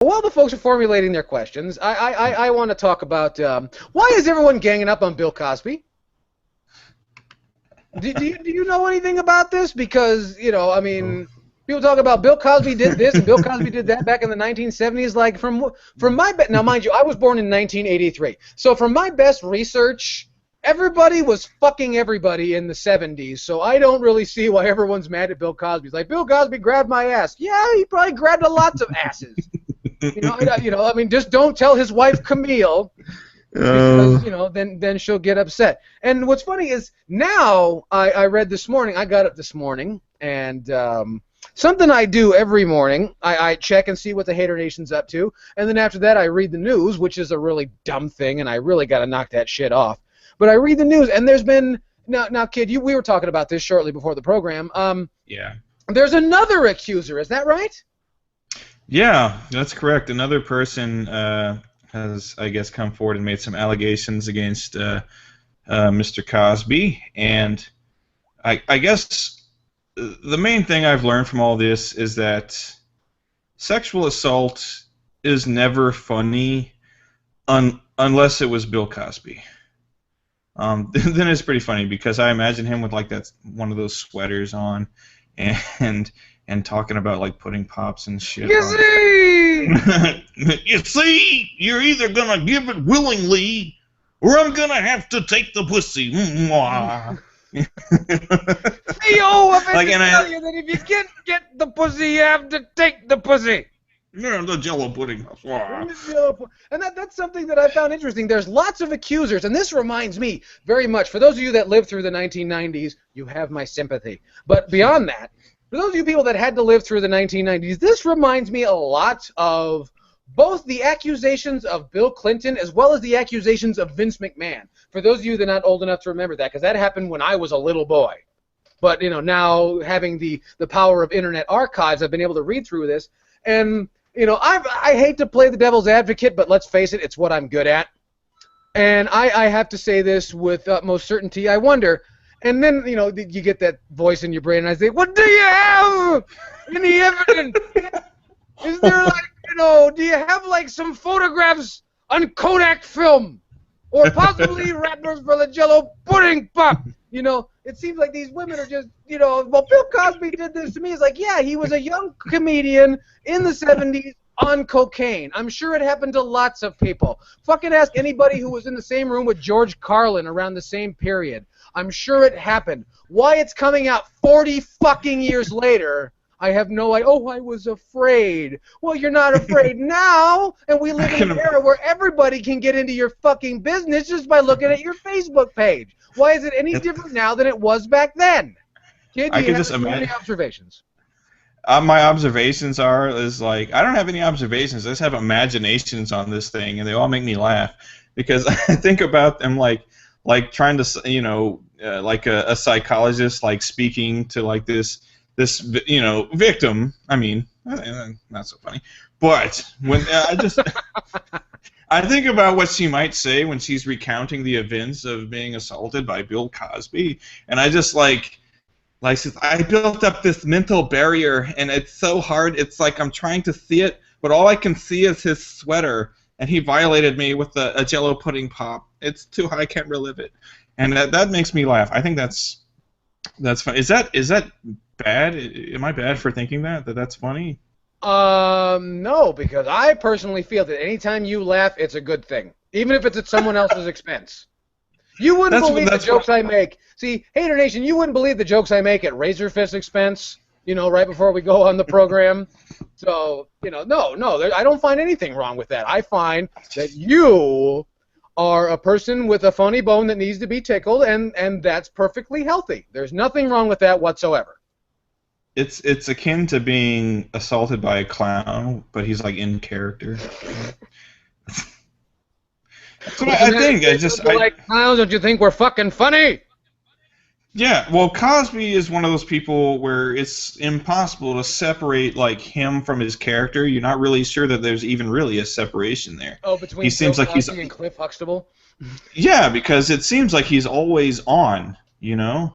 While the folks are formulating their questions, I want to talk about why is everyone ganging up on Bill Cosby? Do you know anything about this? Because, I mean, people talk about Bill Cosby did this and Bill Cosby did that back in the 1970s. Like, from my now, mind you, I was born in 1983. So from my best research, everybody was fucking everybody in the 70s. So I don't really see why everyone's mad at Bill Cosby. It's like, Bill Cosby grabbed my ass. Yeah, he probably grabbed lots of asses. I mean, just don't tell his wife Camille. Because, then she'll get upset. And what's funny is now I read this morning, I got up this morning, and something I do every morning, I check and see what the Hater Nation's up to, and then after that I read the news, which is a really dumb thing, and I really got to knock that shit off. But I read the news, and there's been, now kid, we were talking about this shortly before the program. Yeah. There's another accuser, is that right? Yeah, that's correct. Another person has, I guess, come forward and made some allegations against Mr. Cosby, and I guess the main thing I've learned from all this is that sexual assault is never funny unless it was Bill Cosby. Then it's pretty funny because I imagine him with like that one of those sweaters on, and talking about like pudding pops and shit. You see, you see, you're either gonna give it willingly, or I'm gonna have to take the pussy. Hey, I've been tell you that if you can't get the pussy, you have to take the pussy. Yeah, the Jello pudding. And that's something that I found interesting. There's lots of accusers, and this reminds me very much. For those of you that lived through the 1990s, you have my sympathy. But beyond that, for those of you people that had to live through the 1990s, this reminds me a lot of both the accusations of Bill Clinton as well as the accusations of Vince McMahon. For those of you that are not old enough to remember that, because that happened when I was a little boy. But, now having the power of Internet archives, I've been able to read through this. And, I hate to play the devil's advocate, but let's face it, it's what I'm good at. And I have to say this with utmost certainty. I wonder... And then, you get that voice in your brain, and I say, what do you have? Any evidence? Is there, do you have, some photographs on Kodak film? Or possibly wrappers for the Jello pudding pop? It seems like these women are just, well, Bill Cosby did this to me. It's like, yeah, he was a young comedian in the 70s on cocaine. I'm sure it happened to lots of people. Fucking ask anybody who was in the same room with George Carlin around the same period. I'm sure it happened. Why it's coming out 40 fucking years later, I have no idea. Oh, I was afraid. Well, you're not afraid now, and we live in an era where everybody can get into your fucking business just by looking at your Facebook page. Why is it any different now than it was back then? Kid, do you have any observations? My observations is I don't have any observations. I just have imaginations on this thing, and they all make me laugh because I think about them like trying to, like a psychologist, speaking to this victim. I mean, not so funny, but when I think about what she might say when she's recounting the events of being assaulted by Bill Cosby, and I just I built up this mental barrier, and it's so hard. It's like I'm trying to see it, but all I can see is his sweater, and he violated me with a Jello pudding pop. It's too high. I can't relive it, and that makes me laugh. I think that's fun. Is that bad? Am I bad for thinking that's funny? No, because I personally feel that anytime you laugh, it's a good thing, even if it's at someone else's expense. You wouldn't believe the jokes I make. See, Hater Nation, you wouldn't believe the jokes I make at Razorfist's expense, right before we go on the program. So, no, I don't find anything wrong with that. I find that you are a person with a funny bone that needs to be tickled, and that's perfectly healthy. There's nothing wrong with that whatsoever. It's akin to being assaulted by a clown, but he's in character. That's what I think. Like clowns, don't you think we're fucking funny? Yeah, well, Cosby is one of those people where it's impossible to separate him from his character. You're not really sure that there's even really a separation there. Oh, between Bill Cosby and Cliff Huxtable? Yeah, because it seems like he's always on,